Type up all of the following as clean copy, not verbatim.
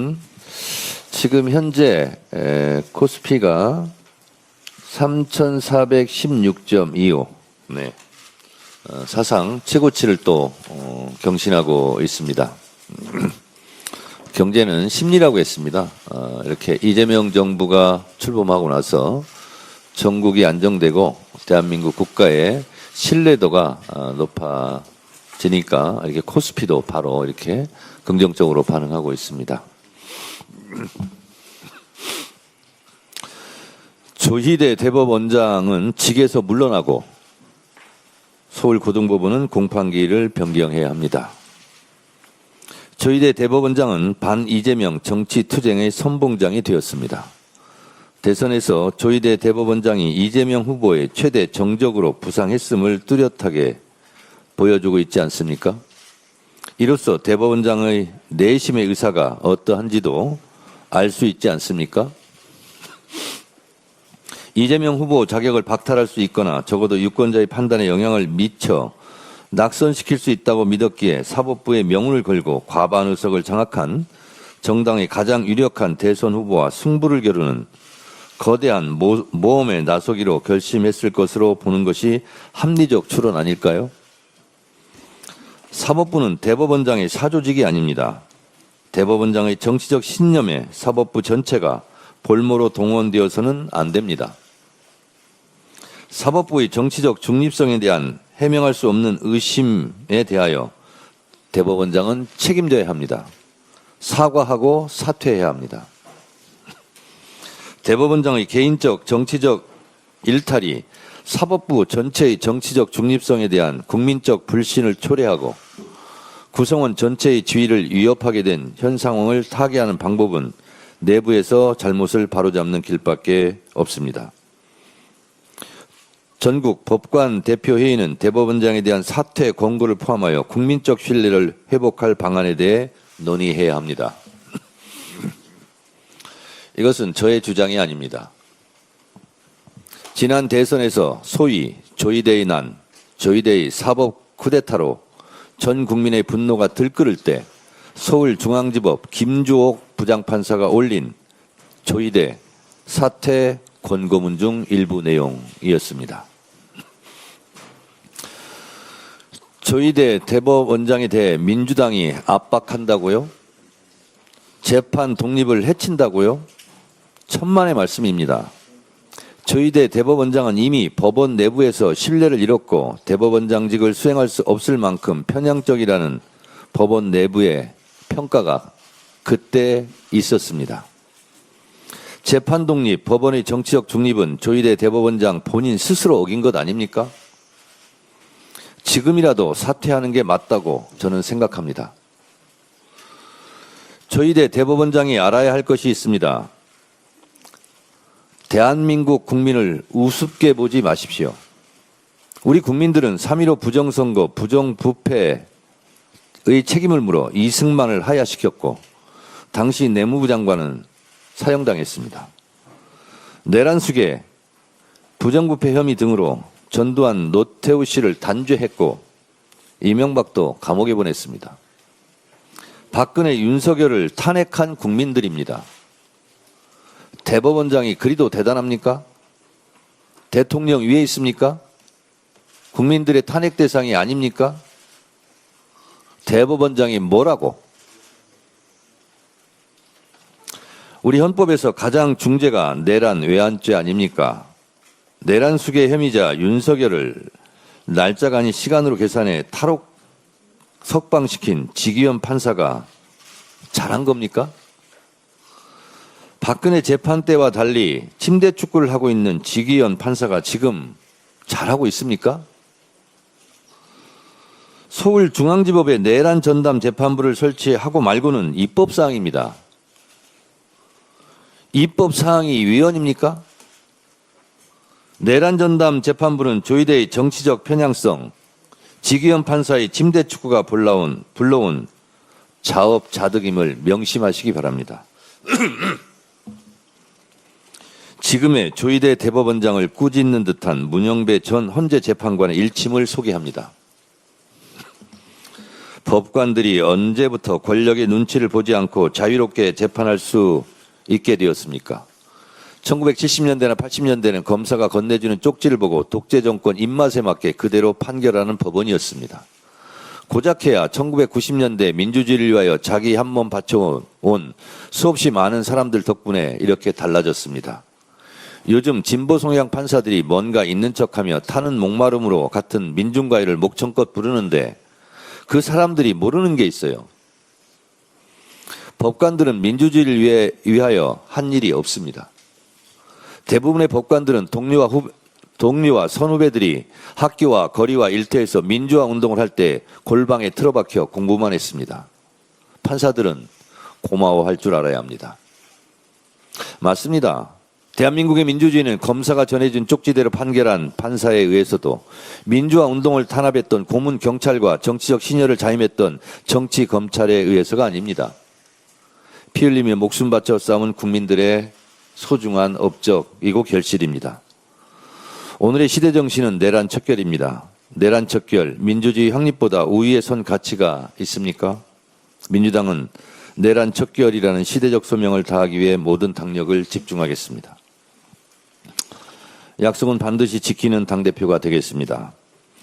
여러분, 지금 현재 코스피가 3,416.25, 네, 사상 최고치를 또 경신하고 있습니다. 경제는 심리라고 했습니다. 이렇게 이재명 정부가 출범하고 나서 전국이 안정되고 대한민국 국가의 신뢰도가 높아지니까 이렇게 코스피도 바로 이렇게 긍정적으로 반응하고 있습니다. 조희대 대법원장은 직에서 물러나고 서울고등법원은 공판기일을 변경해야 합니다. 조희대 대법원장은 반 이재명 정치투쟁의 선봉장이 되었습니다. 대선에서 조희대 대법원장이 이재명 후보의 최대 정적으로 부상했음을 뚜렷하게 보여주고 있지 않습니까? 이로써 대법원장의 내심의 의사가 어떠한지도 알 수 있지 않습니까? 이재명 후보 자격을 박탈할 수 있거나 적어도 유권자의 판단에 영향을 미쳐 낙선시킬 수 있다고 믿었기에 사법부의 명운을 걸고 과반 의석을 장악한 정당의 가장 유력한 대선 후보와 승부를 겨루는 거대한 모험에 나서기로 결심했을 것으로 보는 것이 합리적 추론 아닐까요? 사법부는 대법원장의 사조직이 아닙니다. 대법원장의 정치적 신념에 사법부 전체가 볼모로 동원되어서는 안 됩니다. 사법부의 정치적 중립성에 대한 해명할 수 없는 의심에 대하여 대법원장은 책임져야 합니다. 사과하고 사퇴해야 합니다. 대법원장의 개인적 정치적 일탈이 사법부 전체의 정치적 중립성에 대한 국민적 불신을 초래하고 구성원 전체의 지위를 위협하게 된 현 상황을 타개하는 방법은 내부에서 잘못을 바로잡는 길밖에 없습니다. 전국 법관 대표회의는 대법원장에 대한 사퇴 권고를 포함하여 국민적 신뢰를 회복할 방안에 대해 논의해야 합니다. 이것은 저의 주장이 아닙니다. 지난 대선에서 소위 조희대의 난, 조희대의 사법 쿠데타로 전 국민의 분노가 들끓을 때 서울중앙지법 김주옥 부장판사가 올린 조희대 사퇴 권고문 중 일부 내용이었습니다. 조희대 대법원장에 대해 민주당이 압박한다고요? 재판 독립을 해친다고요? 천만의 말씀입니다. 조희대 대법원장은 이미 법원 내부에서 신뢰를 잃었고 대법원장직을 수행할 수 없을 만큼 편향적이라는 법원 내부의 평가가 그때 있었습니다. 재판 독립, 법원의 정치적 중립은 조희대 대법원장 본인 스스로 어긴 것 아닙니까? 지금이라도 사퇴하는 게 맞다고 저는 생각합니다. 조희대 대법원장이 알아야 할 것이 있습니다. 대한민국 국민을 우습게 보지 마십시오. 우리 국민들은 3.15 부정선거, 부정부패의 책임을 물어 이승만을 하야시켰고 당시 내무부 장관은 사형당했습니다. 내란숙의 부정부패 혐의 등으로 전두환, 노태우 씨를 단죄했고 이명박도 감옥에 보냈습니다. 박근혜, 윤석열을 탄핵한 국민들입니다. 대법원장이 그리도 대단합니까? 대통령 위에 있습니까? 국민들의 탄핵 대상이 아닙니까? 대법원장이 뭐라고? 우리 헌법에서 가장 중죄가 내란 외환죄 아닙니까? 내란 수괴 혐의자 윤석열을 날짜가 아닌 시간으로 계산해 탈옥 석방시킨 지기현 판사가 잘한 겁니까? 박근혜 재판 때와 달리 침대 축구를 하고 있는 지기현 판사가 지금 잘하고 있습니까? 서울중앙지법에 내란 전담 재판부를 설치하고 말고는 입법사항입니다. 입법사항이 위헌입니까? 내란 전담 재판부는 조희대의 정치적 편향성, 지기현 판사의 침대 축구가 불러온 자업자득임을 명심하시기 바랍니다. 지금의 조희대 대법원장을 꾸짖는 듯한 문영배 전 헌재 재판관의 일침을 소개합니다. 법관들이 언제부터 권력의 눈치를 보지 않고 자유롭게 재판할 수 있게 되었습니까? 1970년대나 80년대는 검사가 건네주는 쪽지를 보고 독재 정권 입맛에 맞게 그대로 판결하는 법원이었습니다. 고작해야 1990년대 민주주의를 위하여 자기 한 몸 바쳐온 수없이 많은 사람들 덕분에 이렇게 달라졌습니다. 요즘 진보 성향 판사들이 뭔가 있는 척하며 타는 목마름으로 같은 민중가요를 목청껏 부르는데 그 사람들이 모르는 게 있어요. 법관들은 민주주의를 위하여 한 일이 없습니다. 대부분의 법관들은 동료와 선후배들이 학교와 거리와 일터에서 민주화 운동을 할 때 골방에 틀어박혀 공부만 했습니다. 판사들은 고마워할 줄 알아야 합니다. 맞습니다. 대한민국의 민주주의는 검사가 전해준 쪽지대로 판결한 판사에 의해서도 민주화 운동을 탄압했던 고문 경찰과 정치적 신여를 자임했던 정치 검찰에 의해서가 아닙니다. 피 흘리며 목숨 바쳐 싸운 국민들의 소중한 업적이고 결실입니다. 오늘의 시대 정신은 내란 척결입니다. 내란 척결, 민주주의 확립보다 우위에 선 가치가 있습니까? 민주당은 내란 척결이라는 시대적 소명을 다하기 위해 모든 당력을 집중하겠습니다. 약속은 반드시 지키는 당대표가 되겠습니다.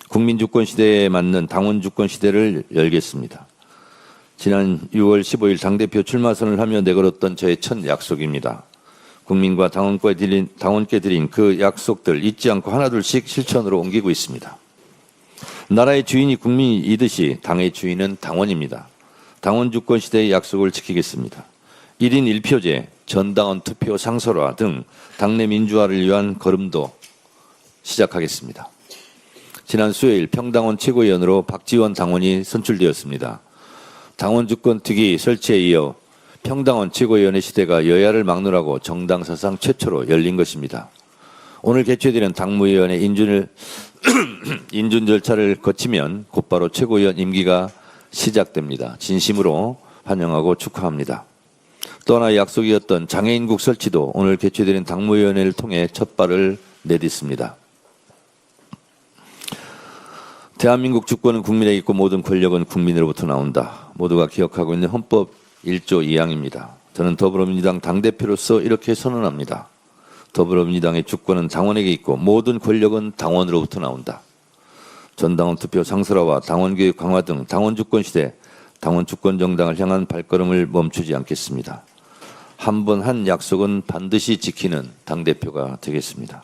국민주권 시대에 맞는 당원 주권 시대를 열겠습니다. 지난 6월 15일 당대표 출마선을 하며 내걸었던 저의 첫 약속입니다. 국민과 당원께 드린 그 약속들 잊지 않고 하나둘씩 실천으로 옮기고 있습니다. 나라의 주인이 국민이듯이 당의 주인은 당원입니다. 당원 주권 시대의 약속을 지키겠습니다. 1인 1표제, 전당원 투표 상설화 등 당내 민주화를 위한 걸음도 시작하겠습니다. 지난 수요일 평당원 최고위원으로 박지원 당원이 선출되었습니다. 당원 주권 특위 설치에 이어 평당원 최고위원의 시대가 여야를 막론하고 정당 사상 최초로 열린 것입니다. 오늘 개최되는 당무위원회 인준 절차를 거치면 곧바로 최고위원 임기가 시작됩니다. 진심으로 환영하고 축하합니다. 또 하나 약속이었던 장애인국 설치도 오늘 개최되는 당무위원회를 통해 첫 발을 내딛습니다. 대한민국 주권은 국민에게 있고 모든 권력은 국민으로부터 나온다. 모두가 기억하고 있는 헌법 1조 2항입니다. 저는 더불어민주당 당대표로서 이렇게 선언합니다. 더불어민주당의 주권은 당원에게 있고 모든 권력은 당원으로부터 나온다. 전당원 투표 상설화와 당원교육 강화 등 당원 주권 시대, 당원 주권 정당을 향한 발걸음을 멈추지 않겠습니다. 한 번 한 약속은 반드시 지키는 당대표가 되겠습니다.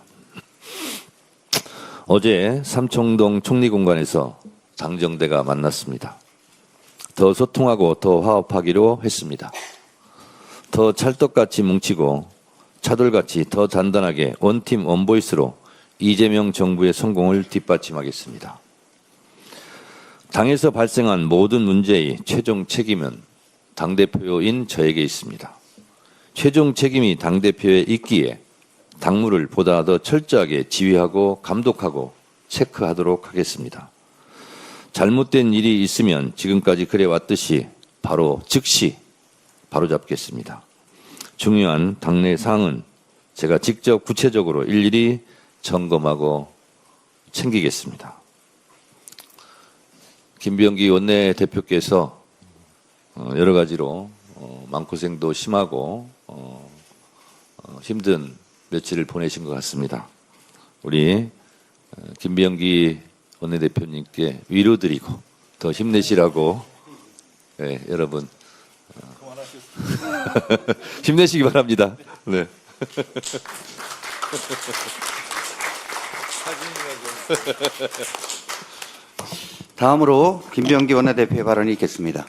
어제 삼청동 총리공관에서 당정대가 만났습니다. 더 소통하고 더 화합하기로 했습니다. 더 찰떡같이 뭉치고 차돌같이 더 단단하게 원팀 원보이스로 이재명 정부의 성공을 뒷받침하겠습니다. 당에서 발생한 모든 문제의 최종 책임은 당대표인 저에게 있습니다. 최종 책임이 당대표에 있기에 당무를 보다 더 철저하게 지휘하고 감독하고 체크하도록 하겠습니다. 잘못된 일이 있으면 지금까지 그래왔듯이 바로 즉시 바로잡겠습니다. 중요한 당내 사항은 제가 직접 구체적으로 일일이 점검하고 챙기겠습니다. 김병기 원내대표께서 여러 가지로 마음고생도 심하고 힘든 며칠을 보내신 것 같습니다. 우리 김병기 원내대표님께 위로드리고 더 힘내시라고 여러분 힘내시기 바랍니다. 네. 다음으로 김병기 원내대표의 발언이 있겠습니다.